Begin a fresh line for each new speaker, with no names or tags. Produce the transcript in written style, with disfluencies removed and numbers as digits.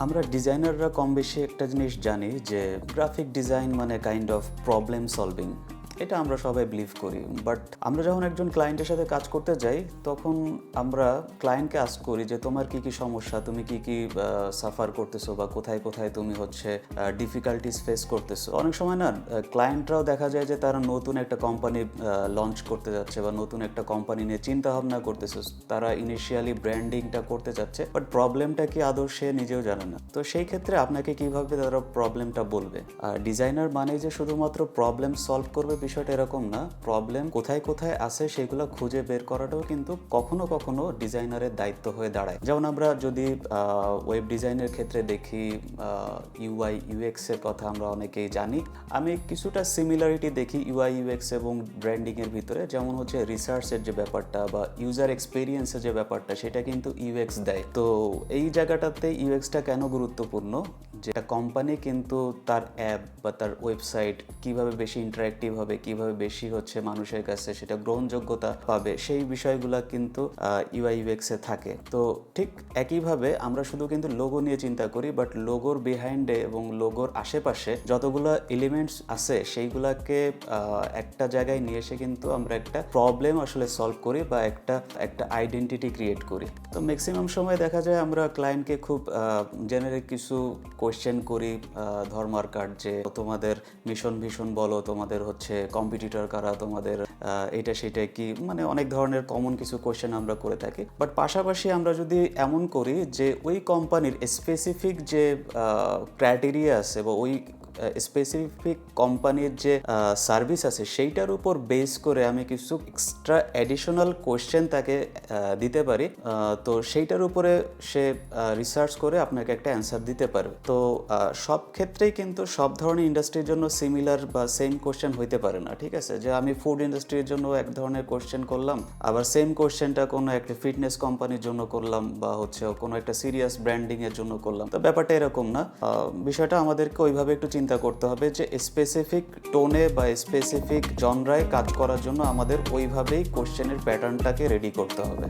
আমরা ডিজাইনাররা কম বেশি একটা জিনিস জানি যে গ্রাফিক ডিজাইন মানে কাইন্ড অফ প্রবলেম সলভিং। এটা আমরা সবাই বিলিভ করি, বাট আমরা যখন একজন ক্লায়েন্টের সাথে কাজ করতে যাই তখন আমরা ক্লায়েন্টকে আস্ক করি যে তোমার কি কি সমস্যা, তুমি কি কি সাফার করতেছো বা কোথায় কোথায় তুমি হচ্ছে ডিফিকাল্টিস ফেস করতেছো। অনেক সময় না ক্লায়েন্টরাও দেখা যায় যে তারা নতুন একটা কোম্পানি লঞ্চ করতে যাচ্ছে বা নতুন একটা কোম্পানি নিয়ে চিন্তা ভাবনা করতেছে, তারা ইনিশিয়ালি ব্র্যান্ডিংটা করতে যাচ্ছে, বাট প্রবলেমটা কি আদৌ সে নিজেও জানে না। তো সেই ক্ষেত্রে আপনাকে কিভাবে তারা প্রবলেমটা বলবে। ডিজাইনার মানে যে শুধুমাত্র প্রবলেম সলভ করবে বিষয়টা এরকম না, প্রবলেম কোথায় কোথায় আছে সেগুলো খুঁজে বের করাটাও কিন্তু কখনো কখনো ডিজাইনারের দায়িত্ব হয়ে দাঁড়ায়। যেমন আমরা যদি ওয়েব ডিজাইনের ক্ষেত্রে দেখি, ইউআই ইউএক্স এর কথা আমরা অনেকেই জানি। আমি কিছুটা সিমিলারিটি দেখি ইউআই ইউএক্স এবং ব্র্যান্ডিং এর ভিতরে, যেমন হচ্ছে রিসার্চের যে ব্যাপারটা বা ইউজার এক্সপিরিয়েন্সের যে ব্যাপারটা সেটা কিন্তু ইউএক্স দেয়। তো এই জায়গাটাতে ইউএক্সটা কেন গুরুত্বপূর্ণ, যেটা কোম্পানি কিন্তু তার অ্যাপ বা তার ওয়েবসাইট কিভাবে বেশি ইন্টারেক্টিভ হবে, কিভাবে বেশি হচ্ছে মানুষের কাছে সেটা গ্রহণযোগ্যতা পাবে, সেই বিষয়গুলো কিন্তু ইউআই ইউএক্স এ থাকে। তো ঠিক একইভাবে আমরা শুধু কিন্তু লোগো নিয়ে চিন্তা করি, বাট লোগোর বিহাইন্ডে এবং লোগোর আশেপাশে যতগুলো এলিমেন্টস আছে সেইগুলাকে একটা জায়গায় নিয়ে এসে কিন্তু আমরা একটা প্রবলেম আসলে সলভ করি বা একটা আইডেন্টিটি ক্রিয়েট করি। তো ম্যাক্সিমাম সময় দেখা যায় আমরা ক্লায়েন্টকে খুব জেনারিক কিছু কোয়েশ্চেন করি, ধর্মার যে তোমাদের মিশন ভিশন বলো, তোমাদের হচ্ছে কম্পিটিটর কারা, তোমাদের এটা সেটা কি, মানে অনেক ধরনের কমন কিছু কোয়েশ্চেন আমরা করে থাকি। বাট পাশাপাশি আমরা যদি এমন করি যে ওই কোম্পানির স্পেসিফিক যে ক্রাইটেরিয়া আছে বা ওই স্পেসিফিক কোম্পানির যে সার্ভিস আছে সেইটার উপর বেস করে আমি কিছু এক্সট্রা অ্যাডিশনাল কোয়েশ্চেন তাকে দিতে পারি, তো সেইটার উপরে সে রিসার্চ করে আপনাকে একটা অ্যান্সার দিতে পারবে। তো সব ক্ষেত্রেই কিন্তু সব ধরনের ইন্ডাস্ট্রির জন্য সিমিলার বা সেম কোয়েশ্চেন হইতে পারে না, ঠিক আছে। যে আমি ফুড ইন্ডাস্ট্রির জন্য এক ধরনের কোয়েশ্চেন করলাম, আবার সেম কোয়েশ্চেনটা কোনো একটা ফিটনেস কোম্পানির জন্য করলাম বা হচ্ছে কোনো একটা সিরিয়াস ব্র্যান্ডিং এর জন্য করলাম। তো ব্যাপারটা এরকম না, বিষয়টা আমাদেরকে ওইভাবে একটু চিন্তা করতে হবে যে স্পেসিফিক টোনে বা স্পেসিফিক জনরায় কাজ করার জন্য আমাদের ওইভাবেই কোয়েশ্চেনের প্যাটার্নটাকে রেডি করতে হবে।